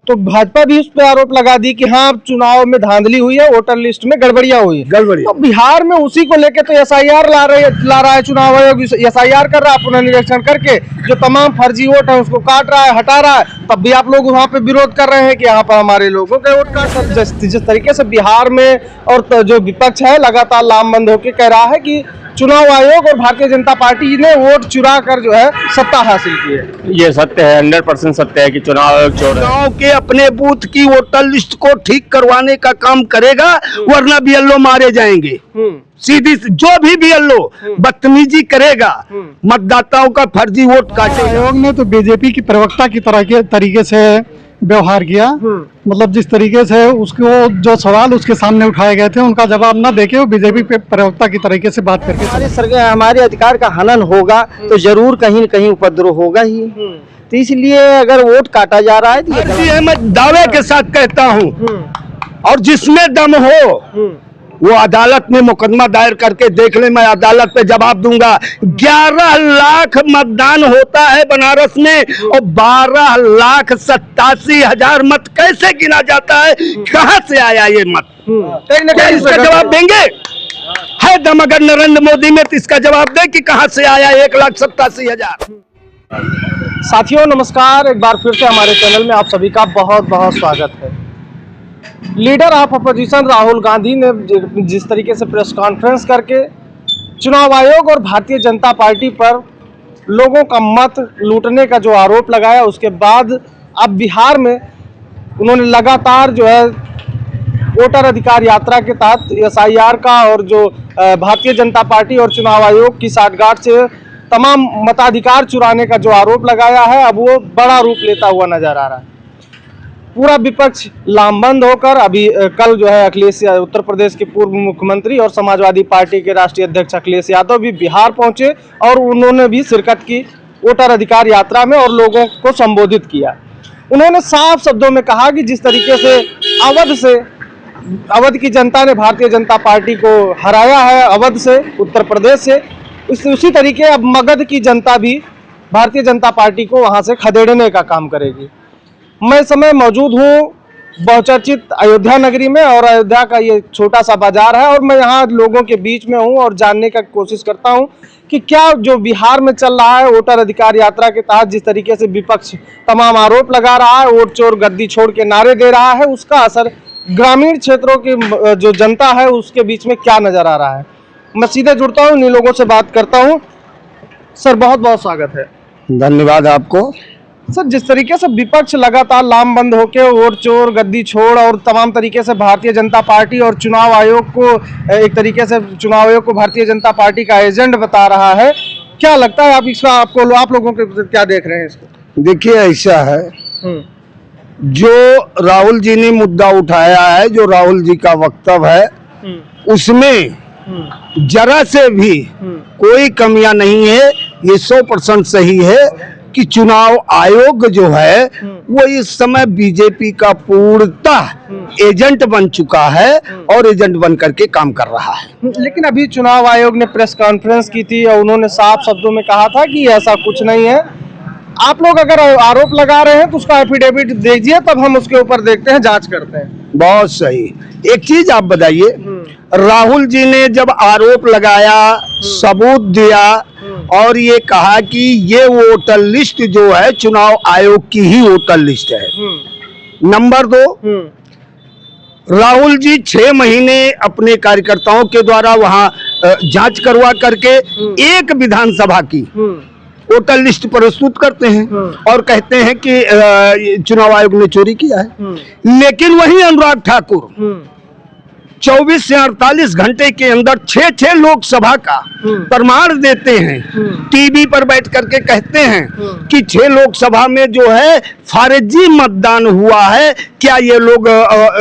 तो भाजपा भी उस पर आरोप लगा दी कि हाँ चुनाव में धांधली हुई है, वोटर लिस्ट में गड़बड़ियां हुई है। तो बिहार में उसी को लेके तो एसआईआर ला रहा है चुनाव आयोग, एसआईआर कर रहा है, पुनर्निरीक्षण करके जो तमाम फर्जी वोट है उसको काट रहा है, हटा रहा है। तब भी आप लोग वहाँ पे विरोध कर रहे हैं कि यहाँ पर हमारे लोगों के वोट काट। जिस तरीके से बिहार में और जो विपक्ष है लगातार लामबंद होकर कह रहा है कि चुनाव आयोग और भारतीय जनता पार्टी ने वोट चुरा कर जो है सत्ता हासिल की है। ये सत्य है, 100% सत्य है कि चुनाव आयोग चोर है। चुनाव के अपने बूथ की वोटर लिस्ट को ठीक करवाने का काम करेगा, वरना बीएलओ मारे जाएंगे। सीधी जो भी बीएलओ बदतमीजी करेगा, मतदाताओं का फर्जी वोट काटेगा। आयोग ने तो बीजेपी की प्रवक्ता की तरह के तरीके से व्यवहार किया। मतलब जिस तरीके से उसको जो सवाल उसके सामने उठाए गए थे उनका जवाब न देके वो बीजेपी पे प्रवक्ता की तरीके से बात करके हमारे अधिकार का हनन होगा तो जरूर कहीं न कहीं उपद्रव होगा ही। तो इसलिए अगर वोट काटा जा रहा है तो ये मैं दावे के साथ कहता हूँ, और जिसमें दम हो वो अदालत में मुकदमा दायर करके देख ले, मैं अदालत पे जवाब दूंगा। 11 लाख मतदान होता है बनारस में और 12,87,000 मत कैसे गिना जाता है? कहां से आया ये मत? क्या इसका जवाब देंगे? है दम अगर नरेंद्र मोदी में तो इसका जवाब दे कि कहां से आया 1,87,000। साथियों नमस्कार, एक बार फिर से हमारे चैनल में आप सभी का बहुत बहुत स्वागत है। Leader of opposition Rahul Gandhi ने जिस तरीके से प्रेस कॉन्फ्रेंस करके चुनाव आयोग और भारतीय जनता पार्टी पर लोगों का मत लूटने का जो आरोप लगाया, उसके बाद अब बिहार में उन्होंने लगातार जो है वोटर अधिकार यात्रा के तहत एसआईआर का और जो भारतीय जनता पार्टी और चुनाव आयोग की साठगांठ से तमाम मताधिकार चुराने का जो आरोप लगाया है, अब वो बड़ा रूप लेता हुआ नजर आ रहा है। पूरा विपक्ष लामबंद होकर अभी कल जो है अखिलेश उत्तर प्रदेश के पूर्व मुख्यमंत्री और समाजवादी पार्टी के राष्ट्रीय अध्यक्ष अखिलेश यादव भी बिहार पहुंचे और उन्होंने भी शिरकत की वोटर अधिकार यात्रा में और लोगों को संबोधित किया। उन्होंने साफ शब्दों में कहा कि जिस तरीके से अवध की जनता ने भारतीय जनता पार्टी को हराया है, अवध से उत्तर प्रदेश से, उसी तरीके अब मगध की जनता भी भारतीय जनता पार्टी को वहां से खदेड़ने का काम करेगी। मैं इस समय मौजूद हूँ बहुचर्चित अयोध्या नगरी में और अयोध्या का ये छोटा सा बाजार है और मैं यहाँ लोगों के बीच में हूँ और जानने का कोशिश करता हूँ कि क्या जो बिहार में चल रहा है वोटर अधिकार यात्रा के तहत जिस तरीके से विपक्ष तमाम आरोप लगा रहा है, वोट चोर गद्दी छोड़ के नारे दे रहा है, उसका असर ग्रामीण क्षेत्रों की जो जनता है उसके बीच में क्या नजर आ रहा है। मैं सीधे जुड़ता हूँ, इन लोगों से बात करता हूँ। सर बहुत बहुत स्वागत है। धन्यवाद आपको। सर जिस तरीके से विपक्ष लगातार लामबंद होकर वोट चोर गद्दी छोड़ और तमाम तरीके से भारतीय जनता पार्टी और चुनाव आयोग को एक तरीके से चुनाव आयोग को भारतीय जनता पार्टी का एजेंट बता रहा है, क्या लगता है आप लोगों के क्या देख रहे हैं इसको? देखिए ऐसा है, जो राहुल जी ने मुद्दा उठाया है, जो राहुल जी का वक्तव्य है उसमें जरा से भी कोई कमियां नहीं है। ये 100% सही है कि चुनाव आयोग जो है वो इस समय बीजेपी का पूर्णतः एजेंट बन चुका है और एजेंट बन करके काम कर रहा है। लेकिन अभी चुनाव आयोग ने प्रेस कॉन्फ्रेंस की थी और उन्होंने साफ शब्दों में कहा था कि ऐसा कुछ नहीं है। आप लोग अगर आरोप लगा रहे हैं तो उसका एफिडेविट दीजिए, तब हम उसके ऊपर देखते हैं, जांच करते हैं। बहुत सही। एक चीज आप बताइए, राहुल जी ने जब आरोप लगाया, सबूत दिया और ये कहा कि ये वोटर लिस्ट जो है चुनाव आयोग की ही वोटर लिस्ट है। नंबर 2, राहुल जी 6 महीने अपने कार्यकर्ताओं के द्वारा वहां जांच करवा करके एक विधानसभा की वोटर लिस्ट प्रस्तुत करते हैं और कहते हैं कि चुनाव आयोग ने चोरी किया है। लेकिन वही अनुराग ठाकुर 24 से 48 घंटे के अंदर 6 लोकसभा का प्रमाण देते हैं, टीवी पर बैठ करके कहते हैं कि 6 लोकसभा में जो है फर्जी मतदान हुआ है, क्या ये लोग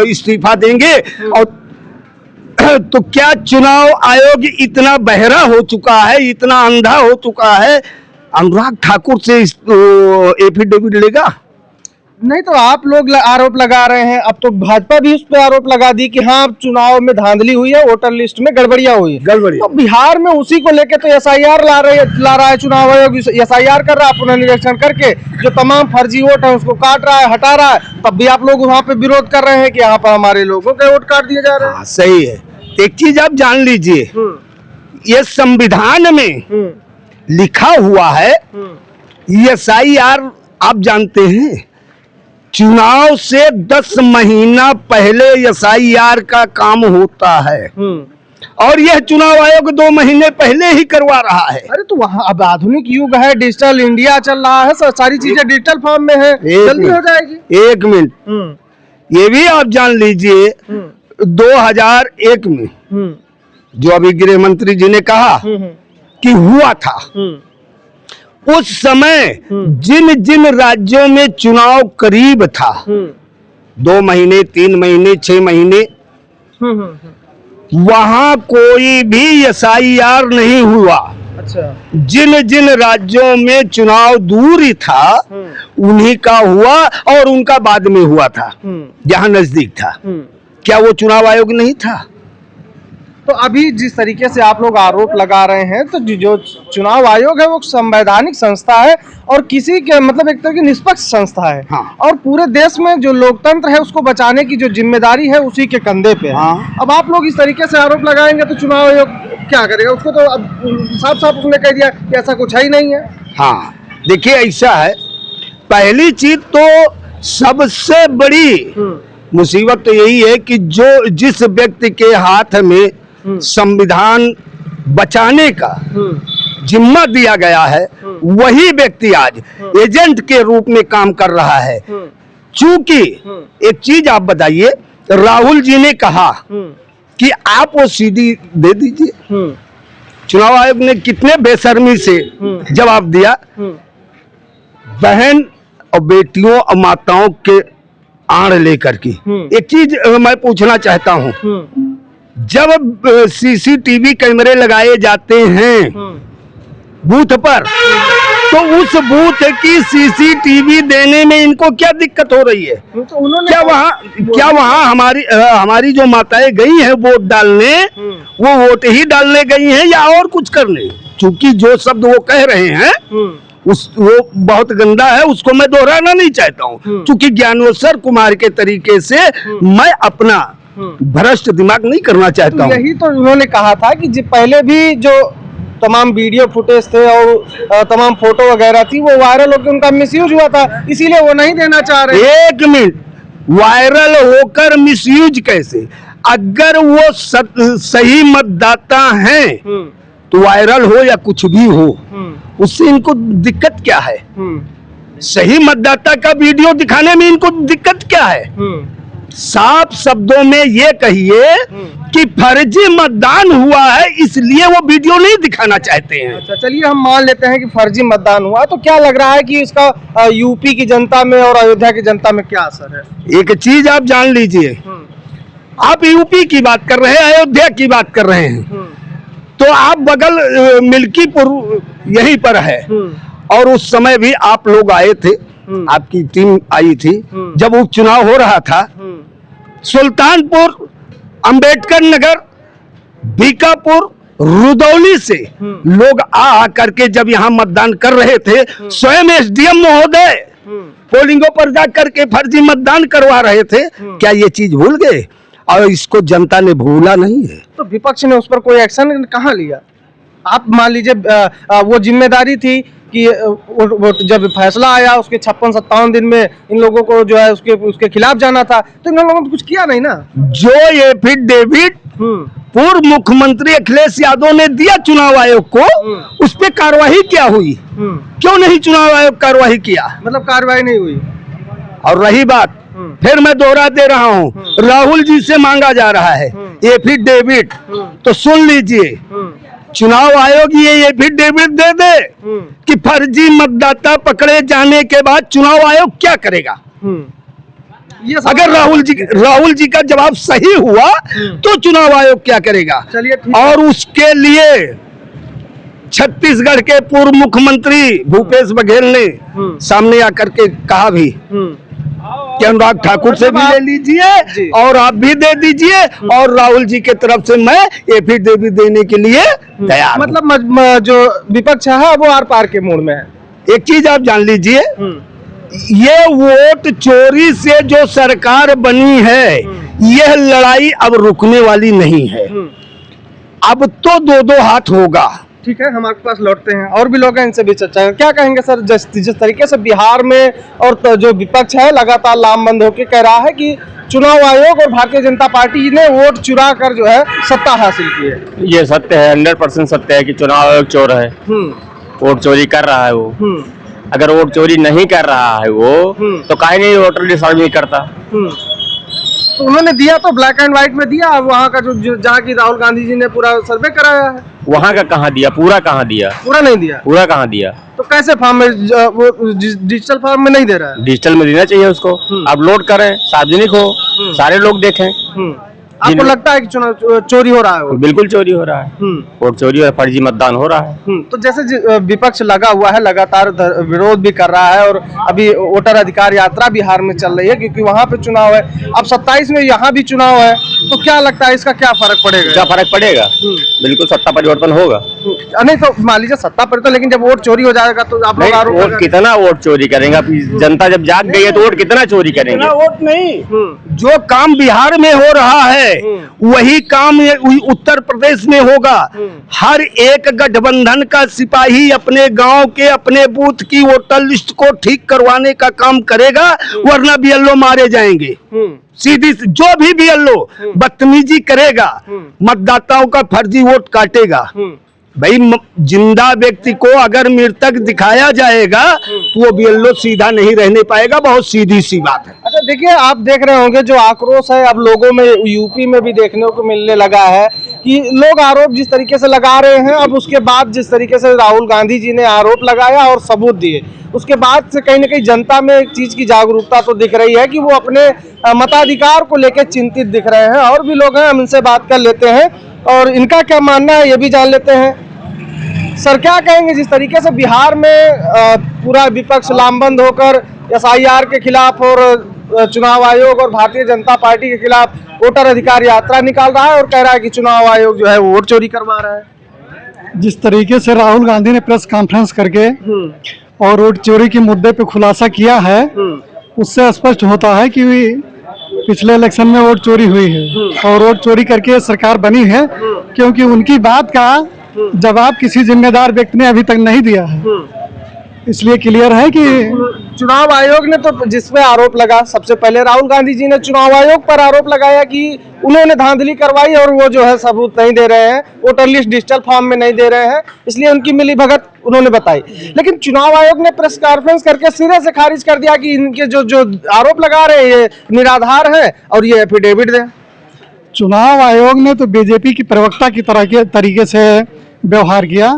इस्तीफा देंगे? और तो क्या चुनाव आयोग इतना बहरा हो चुका है, इतना अंधा हो चुका है, अनुराग ठाकुर से एफिडेविट लेगा? नहीं तो आप लोग आरोप लगा रहे हैं, अब तो भाजपा भी उस पर आरोप लगा दी कि हाँ चुनाव में धांधली हुई है, वोटर लिस्ट में गड़बड़ियां हुई है। गड़बड़िया तो बिहार में उसी को लेके तो एसआईआर ला रहा है चुनाव आयोग, एसआईआर कर रहा है, पुनर्निरीक्षण करके जो तमाम फर्जी वोट है उसको काट रहा है, हटा रहा है। तब भी आप लोग वहाँ पे विरोध कर रहे हैं कि यहाँ पर हमारे लोगों के वोट काट दिए जा रहे हैं। सही है। एक चीज आप जान लीजिए, ये संविधान में लिखा हुआ है, एसआईआर आप जानते हैं चुनाव से 10 महीना पहले एसआईआर का काम होता है और यह चुनाव आयोग 2 महीने पहले ही करवा रहा है। अरे तो वहाँ अब आधुनिक युग है, डिजिटल इंडिया चल रहा है, सारी चीजें डिजिटल फॉर्म में है, जल्दी हो जाएगी। 1 मिनट, ये भी आप जान लीजिए 2001 में जो अभी गृह मंत्री जी ने कहा कि हुआ था, उस समय जिन जिन राज्यों में चुनाव करीब था 2 महीने 3 महीने 6 महीने, वहां कोई भी एसआईआर नहीं हुआ। अच्छा। जिन जिन राज्यों में चुनाव दूरी था उन्हीं का हुआ और उनका बाद में हुआ था जहां नजदीक था। क्या वो चुनाव आयोग नहीं था? तो अभी जिस तरीके से आप लोग आरोप लगा रहे हैं, तो जो चुनाव आयोग है वो संवैधानिक संस्था है और किसी के मतलब एक तरह की निष्पक्ष संस्था है। हाँ। और पूरे देश में जो लोकतंत्र है उसको बचाने की जो जिम्मेदारी है उसी के कंधे पे है। हाँ। अब आप लोग इस तरीके से आरोप लगाएंगे तो चुनाव आयोग क्या करेगा? उसको तो अब साफ साफ उसने कह दिया कि ऐसा कुछ ही नहीं है। हाँ, देखिए ऐसा है, पहली चीज तो सबसे बड़ी मुसीबत तो यही है कि जो जिस व्यक्ति के हाथ में संविधान बचाने का जिम्मा दिया गया है वही व्यक्ति आज एजेंट के रूप में काम कर रहा है। चूंकि एक चीज आप बताइए, राहुल जी ने कहा कि आप वो सीडी दे दीजिए, चुनाव आयोग ने कितने बेशर्मी से जवाब दिया। बहन और बेटियों और माताओं के आड़ लेकर के एक चीज मैं पूछना चाहता हूँ, जब सीसीटीवी कैमरे लगाए जाते हैं बूथ पर, तो उस बूथ की सीसीटीवी देने में इनको क्या दिक्कत हो रही है? तो उन्होंने क्या वहाँ हमारी जो माताएं गई हैं वोट डालने, वो वोट ही डालने गई हैं या और कुछ करने? क्योंकि जो शब्द वो कह रहे हैं वो बहुत गंदा है, उसको मैं दोहराना नहीं चाहता हूँ, क्योंकि ज्ञानेश्वर कुमार के तरीके से मैं अपना भ्रष्ट दिमाग नहीं करना चाहता हूँ। यही तो उन्होंने कहा था कि पहले भी जो तमाम वीडियो फुटेज थे और तमाम फोटो वगैरह थी वो वायरल होकर उनका मिसयूज हुआ था, इसीलिए वो नहीं देना चाह रहे। 1 मिनट, वायरल होकर मिसयूज कैसे? अगर वो सही मतदाता हैं तो वायरल हो या कुछ भी हो उससे इनको दिक्कत क्या है? सही मतदाता का वीडियो दिखाने में इनको दिक्कत क्या है? साफ शब्दों में ये कहिए कि फर्जी मतदान हुआ है इसलिए वो वीडियो नहीं दिखाना चाहते हैं। अच्छा, चलिए हम मान लेते हैं कि फर्जी मतदान हुआ, तो क्या लग रहा है कि इसका यूपी की जनता में और अयोध्या की जनता में क्या असर है? एक चीज आप जान लीजिए, आप यूपी की बात कर रहे हैं, अयोध्या की बात कर रहे हैं, तो आप बगल मिल्कीपुर यहीं पर है और उस समय भी आप लोग आए थे, आपकी टीम आई थी जब उपचुनाव हो रहा था। सुल्तानपुर, अंबेडकर नगर, बीकापुर, रुदौली से लोग आ करके जब यहाँ मतदान कर रहे थे, स्वयं एसडीएम महोदय पोलिंगों पर जा करके फर्जी मतदान करवा रहे थे। क्या ये चीज भूल गए? और इसको जनता ने भूला नहीं है। तो विपक्ष ने उस पर कोई एक्शन कहाँ लिया? आप मान लीजिए वो जिम्मेदारी थी कि वो जब फैसला आया उसके 56-57 दिन में इन लोगों को जो है उसके खिलाफ जाना था, तो इन लोगों ने कुछ किया नहीं ना। जो एफिडेविट पूर्व मुख्यमंत्री अखिलेश यादव ने दिया चुनाव आयोग को, उस पर कार्रवाई क्या हुई? क्यों नहीं चुनाव आयोग कार्रवाई किया? मतलब कार्रवाई नहीं हुई। और रही बात, फिर मैं दोहरा दे रहा हूँ, राहुल जी से मांगा जा रहा है एफिडेविट, तो सुन लीजिए, चुनाव आयोग ये एफिडेविट दे दे कि फर्जी मतदाता पकड़े जाने के बाद चुनाव आयोग क्या करेगा। ये अगर राहुल जी का जवाब सही हुआ तो चुनाव आयोग क्या करेगा? चलिए, और उसके लिए छत्तीसगढ़ के पूर्व मुख्यमंत्री भूपेश बघेल ने सामने आकर के कहा भी कि अनुराग ठाकुर से भी ले जी। लीजिए और आप भी दे दीजिए और राहुल जी के तरफ से मैं एफिडेविट देने के लिए तैयार हूं। मतलब जो विपक्ष है वो आर पार के मूड में है। एक चीज आप जान लीजिए, ये वोट चोरी से जो सरकार बनी है, यह लड़ाई अब रुकने वाली नहीं है। अब तो दो दो हाथ होगा। ठीक है, हम आपके पास लौटते हैं, और भी लोग हैं, इनसे भी चर्चा है। क्या कहेंगे सर, जिस तरीके से बिहार में और जो विपक्ष है लगातार लामबंद होकर कह रहा है कि चुनाव आयोग और भारतीय जनता पार्टी ने वोट चुरा कर जो है सत्ता हासिल की है। ये सत्य है, 100% सत्य है कि चुनाव आयोग चोर है, वोट चोरी कर रहा है वो। अगर वोट चोरी नहीं कर रहा है वो तो काहे नहीं वोटर लिस्ट नहीं करता। तो उन्होंने दिया तो ब्लैक एंड व्हाइट में दिया, वहाँ का जो जहाँ की राहुल गांधी जी ने पूरा सर्वे कराया है, वहाँ का कहाँ दिया, पूरा कहाँ दिया, पूरा नहीं दिया। पूरा कहाँ दिया? तो कैसे फॉर्म में वो डिजिटल फॉर्म में नहीं दे रहा है? डिजिटल में देना चाहिए उसको। अपलोड करें, सार्वजनिक हो, सारे लोग देखें। आपको लगता है कि चुनाव चोरी हो रहा है? वो बिल्कुल चोरी हो रहा है, वोट चोरी और फर्जी मतदान हो रहा है। तो जैसे विपक्ष लगा हुआ है, लगातार विरोध भी कर रहा है, और अभी वोटर अधिकार यात्रा बिहार में चल रही है क्योंकि वहाँ पे चुनाव है। अब 27 में यहाँ भी चुनाव है, तो क्या लगता है इसका क्या फर्क पड़ेगा? क्या फर्क पड़ेगा? बिल्कुल सत्ता परिवर्तन होगा। नहीं तो मान लीजिए सत्ता परिवर्तन, लेकिन जब वोट चोरी हो जाएगा तो आप लोग आरोप वोट कितना वोट चोरी करेंगे? जनता जब जाग गई है तो वोट कितना चोरी करेंगे? वोट नहीं, जो काम बिहार में हो रहा है वही काम उत्तर प्रदेश में होगा। हर एक गठबंधन का सिपाही अपने गांव के अपने बूथ की वोटर लिस्ट को ठीक करवाने का काम करेगा, वरना बीएलओ मारे जाएंगे। सीधी जो भी बीएलओ बदतमीजी करेगा, मतदाताओं का फर्जी वोट काटेगा। भाई जिंदा व्यक्ति को अगर मृतक दिखाया जाएगा तो वो बीएलओ सीधा नहीं रहने पाएगा। बहुत सीधी सी बात है। अच्छा देखिए, आप देख रहे होंगे जो आक्रोश है अब लोगों में यूपी में भी देखने को मिलने लगा है कि लोग आरोप जिस तरीके से लगा रहे हैं, अब उसके बाद जिस तरीके से राहुल गांधी जी ने आरोप लगाया और सबूत दिए, उसके बाद से कहीं ना कहीं जनता में एक चीज की जागरूकता तो दिख रही है कि वो अपने मताधिकार को लेकर चिंतित दिख रहे हैं। और भी लोग हैं, हम इनसे बात कर लेते हैं और इनका क्या मानना है ये भी जान लेते हैं। सर क्या कहेंगे, जिस तरीके से बिहार में पूरा विपक्ष लामबंद होकर एसआईआर के खिलाफ और चुनाव आयोग और भारतीय जनता पार्टी के खिलाफ वोटर अधिकार यात्रा निकाल रहा है और कह रहा है कि चुनाव आयोग जो है वोट चोरी करवा रहा है। जिस तरीके से राहुल गांधी ने प्रेस कॉन्फ्रेंस करके और वोट चोरी के मुद्दे पे खुलासा किया है, उससे स्पष्ट होता है कि पिछले इलेक्शन में वोट चोरी हुई है और वोट चोरी करके सरकार बनी है, क्योंकि उनकी बात का जवाब किसी जिम्मेदार व्यक्ति ने अभी तक नहीं दिया है। इसलिए क्लियर है कि चुनाव आयोग ने तो जिसमें आरोप लगा, सबसे पहले राहुल गांधी जी ने चुनाव आयोग पर आरोप लगाया कि उन्होंने धांधली करवाई और वो जो है सबूत नहीं दे रहे हैं, वोटर लिस्ट डिजिटल फॉर्म में नहीं दे रहे हैं, इसलिए उनकी मिलीभगत उन्होंने बताई। लेकिन चुनाव आयोग ने प्रेस कॉन्फ्रेंस करके सिरे से खारिज कर दिया कि इनके जो आरोप लगा रहे हैं ये निराधार है और ये एफिडेविट दें। चुनाव आयोग ने तो बीजेपी की प्रवक्ता की तरह के तरीके से व्यवहार किया।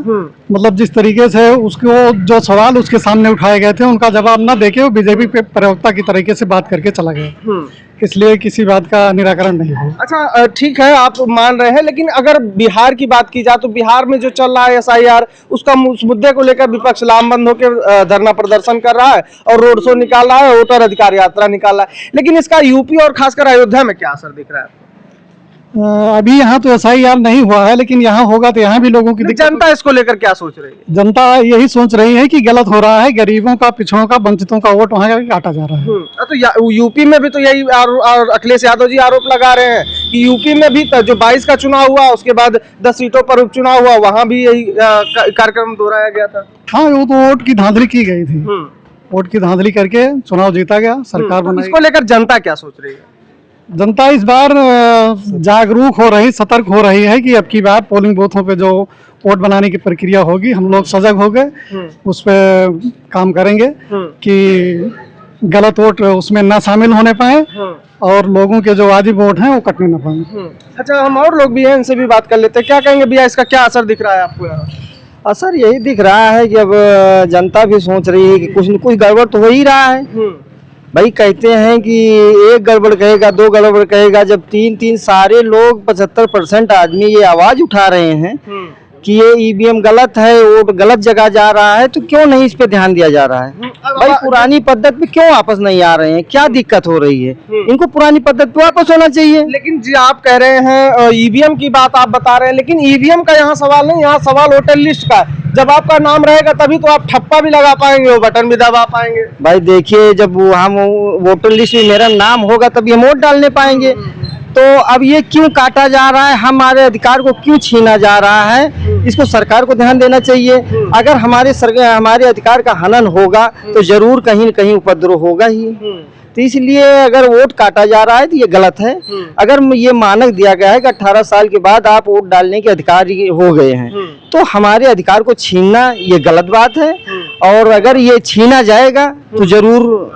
मतलब जिस तरीके से उसको जो सवाल उसके सामने उठाए गए थे उनका जवाब न देके वो बीजेपी पे प्रवक्ता की तरीके से बात करके चला गया। इसलिए किसी बात का निराकरण नहीं हुआ। अच्छा ठीक है, आप मान रहे हैं, लेकिन अगर बिहार की बात की जाए तो बिहार में जो चल रहा है एसआईआर, उसका उस मुद्दे को लेकर विपक्ष लामबंद होकर धरना प्रदर्शन कर रहा है और रोड शो निकाल रहा है, वोटर अधिकार यात्रा निकाल रहा है। लेकिन इसका यूपी और खासकर अयोध्या में क्या असर दिख रहा है? अभी यहाँ तो एसआईआर नहीं हुआ है, लेकिन यहाँ होगा तो यहाँ भी लोगों की जनता इसको लेकर क्या सोच रही है? जनता यही सोच रही है कि गलत हो रहा है, गरीबों का, पिछड़ों का, वंचितों का वोट वहाँ काटा जा रहा है। तो यूपी में भी तो यही अखिलेश यादव जी आरोप लगा रहे हैं कि यूपी में भी जो 22 का चुनाव हुआ उसके बाद 10 सीटों पर उपचुनाव हुआ, वहाँ भी यही कार्यक्रम दोहराया गया था। हाँ, वो तो वोट की धांधली की गई थी, वोट की धांधली करके चुनाव जीता गया, सरकार बनाई। इसको लेकर जनता क्या सोच रही है? जनता इस बार जागरूक हो रही, सतर्क हो रही है कि अब की बार पोलिंग बूथों पे जो वोट बनाने की प्रक्रिया होगी, हम लोग सजग हो गए, उस पर काम करेंगे कि गलत वोट उसमें ना शामिल होने पाए और लोगों के जो वाजिब वोट हैं वो कटने ना पाए। अच्छा, हम और लोग भी हैं, इनसे भी बात कर लेते हैं। क्या कहेंगे भैया, इसका क्या असर दिख रहा है आपको यहाँ? असर यही दिख रहा है कि अब जनता भी सोच रही है कि कुछ न कुछ गड़बड़ तो हो ही रहा है। भाई कहते हैं कि एक गड़बड़ कहेगा, दो गड़बड़ कहेगा, जब तीन सारे लोग 75% आदमी ये आवाज उठा रहे हैं कि ये ईवीएम गलत है, वोट गलत जगह जा रहा है, तो क्यों नहीं इस पे ध्यान दिया जा रहा है? भाई पुरानी पद्धति पे क्यों वापस नहीं आ रहे हैं? क्या दिक्कत हो रही है? इनको पुरानी पद्धति पे वापस होना चाहिए। लेकिन जी आप कह रहे हैं ईवीएम की बात आप बता रहे हैं, लेकिन ईवीएम का यहाँ सवाल नहीं, यहाँ सवाल वोटर लिस्ट का है। जब आपका नाम रहेगा तभी तो आप ठप्पा भी लगा पाएंगे, वो बटन भी दबा पाएंगे। भाई देखिए, जब हम वोटर लिस्ट में मेरा नाम होगा तभी हम वोट डालने पाएंगे। तो अब ये क्यों काटा जा रहा है, हमारे अधिकार को क्यों छीना जा रहा है, इसको सरकार को ध्यान देना चाहिए। अगर हमारे अधिकार का हनन होगा तो जरूर कहीं न कहीं उपद्रव होगा ही। तो इसलिए अगर वोट काटा जा रहा है तो ये गलत है। अगर ये मानक दिया गया है कि 18 साल के बाद आप वोट डालने के अधिकारी हो गए हैं, तो हमारे अधिकार को छीनना ये गलत बात है। और अगर ये छीना जाएगा तो जरूर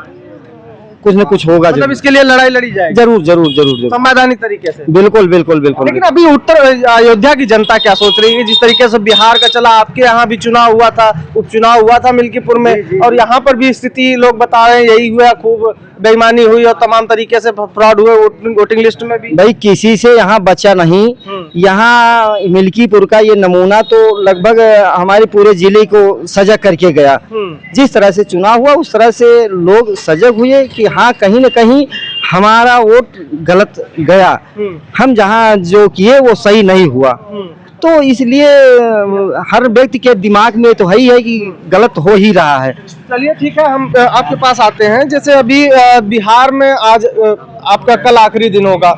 कुछ न कुछ होगा। मतलब इसके लिए लड़ाई लड़ी जाएगी। जरूर जरूर जरूर जरूर संवैधानिक तरीके से। बिल्कुल बिल्कुल बिल्कुल। लेकिन अभी उत्तर अयोध्या की जनता क्या सोच रही है? जिस तरीके से बिहार का चला, आपके यहाँ भी चुनाव हुआ था, उपचुनाव हुआ था मिल्कीपुर में, और यहाँ पर भी स्थिति लोग बता रहे हैं यही हुआ, खूब बेईमानी हुई और तमाम तरीके से फ्रॉड हुए वोटिंग लिस्ट में भी। भाई किसी से यहाँ बचा नहीं। यहाँ मिल्कीपुर का ये नमूना तो लगभग हमारे पूरे जिले को सजग करके गया। जिस तरह से चुनाव हुआ उस तरह से लोग सजग हुए कि हाँ कहीं न कहीं हमारा वोट गलत गया, हम जहाँ जो किए वो सही नहीं हुआ। तो इसलिए हर व्यक्ति के दिमाग में तो है कि गलत हो ही रहा है। चलिए ठीक है, हम आपके पास आते हैं। जैसे अभी बिहार में आज आपका कल आखिरी दिन होगा,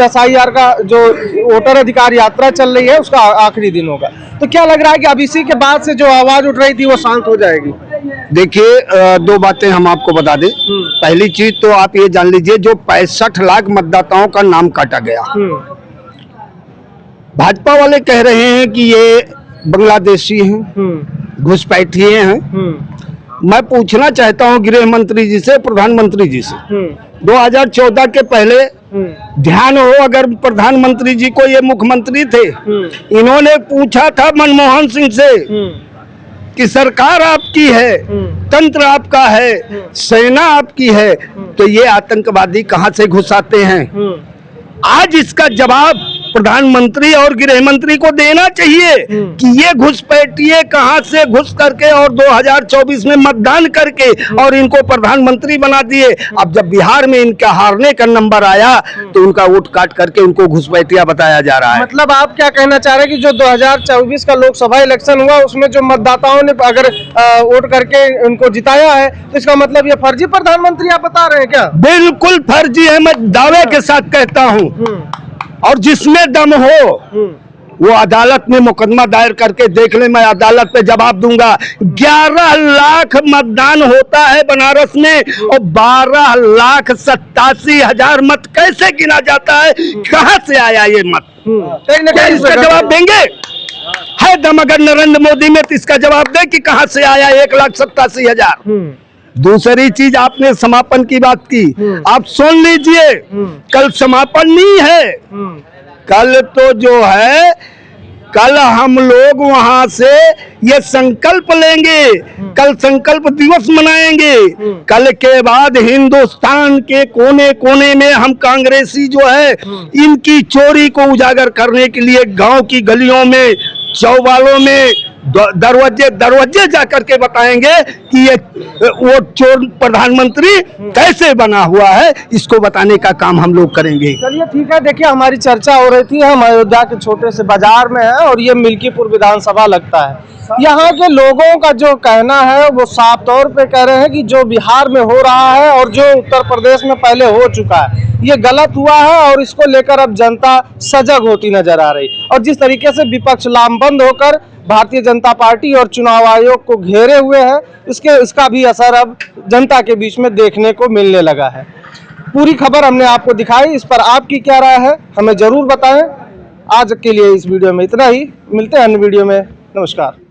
SIR का जो वोटर अधिकार यात्रा चल रही है उसका आखिरी दिन होगा, तो क्या लग रहा है कि अब इसी के बाद से जो आवाज उठ रही थी वो शांत हो जाएगी? देखिए, दो बातें हम आपको बता दें। पहली चीज तो आप ये जान लीजिए, जो 65 लाख मतदाताओं का नाम काटा गया, भाजपा वाले कह रहे हैं कि ये बांग्लादेशी हैं, घुसपैठिए हैं। मैं पूछना चाहता हूं गृह मंत्री जी से, प्रधानमंत्री जी से, 2014 के पहले ध्यान हो अगर प्रधानमंत्री जी को, ये मुख्यमंत्री थे, इन्होंने पूछा था मनमोहन सिंह से कि सरकार आपकी है, तंत्र आपका है, सेना आपकी है, तो ये आतंकवादी कहां से घुस आते हैं? आज इसका जवाब प्रधानमंत्री और गृह मंत्री को देना चाहिए कि ये घुसपैठिए कहां से घुस करके और 2024 में मतदान करके और इनको प्रधानमंत्री बना दिए। अब जब बिहार में इनका हारने का नंबर आया तो उनका वोट काट करके उनको घुसपैठिया बताया जा रहा है। मतलब आप क्या कहना चाह रहे हैं कि जो 2024 का लोकसभा इलेक्शन हुआ उसमें जो मतदाताओं ने अगर वोट करके उनको जिताया है तो इसका मतलब ये फर्जी प्रधानमंत्री आप बता रहे हैं क्या? बिल्कुल फर्जी है, मैं दावे के साथ कहता हूँ। और जिसमें दम हो वो अदालत में मुकदमा दायर करके देख ले, मैं अदालत पे जवाब दूंगा। 11 लाख मतदान होता है बनारस में और 12,87,000 मत कैसे गिना जाता है? कहां से आया ये मत? क्या इसका जवाब देंगे? है दम अगर नरेंद्र मोदी में तो इसका जवाब दे कि कहां से आया 1,87,000। दूसरी चीज, आपने समापन की बात की, आप सुन लीजिए, कल समापन नहीं है, कल तो जो है, कल हम लोग वहां से ये संकल्प लेंगे, कल संकल्प दिवस मनाएंगे। कल के बाद हिंदुस्तान के कोने कोने में हम कांग्रेसी जो है इनकी चोरी को उजागर करने के लिए गांव की गलियों में, चौबालों में, दरवाजे दरवाजे जाकर के बताएंगे कि ये वो चोर प्रधानमंत्री कैसे बना हुआ है, इसको बताने का काम हम लोग करेंगे। चलिए ठीक है, देखिए हमारी चर्चा हो रही थी, हम अयोध्या के छोटे से बाजार में हैं और ये मिल्कीपुर विधानसभा लगता है। यहाँ के लोगों का जो कहना है वो साफ तौर पे कह रहे हैं कि जो बिहार में हो रहा है और जो उत्तर प्रदेश में पहले हो चुका है ये गलत हुआ है और इसको लेकर अब जनता सजग होती नजर आ रही। और जिस तरीके से विपक्ष लामबंद होकर भारतीय जनता पार्टी और चुनाव आयोग को घेरे हुए हैं, इसका भी असर अब जनता के बीच में देखने को मिलने लगा है। पूरी खबर हमने आपको दिखाई, इस पर आपकी क्या राय है हमें जरूर बताएं। आज के लिए इस वीडियो में इतना ही, मिलते हैं अन्य वीडियो में। नमस्कार।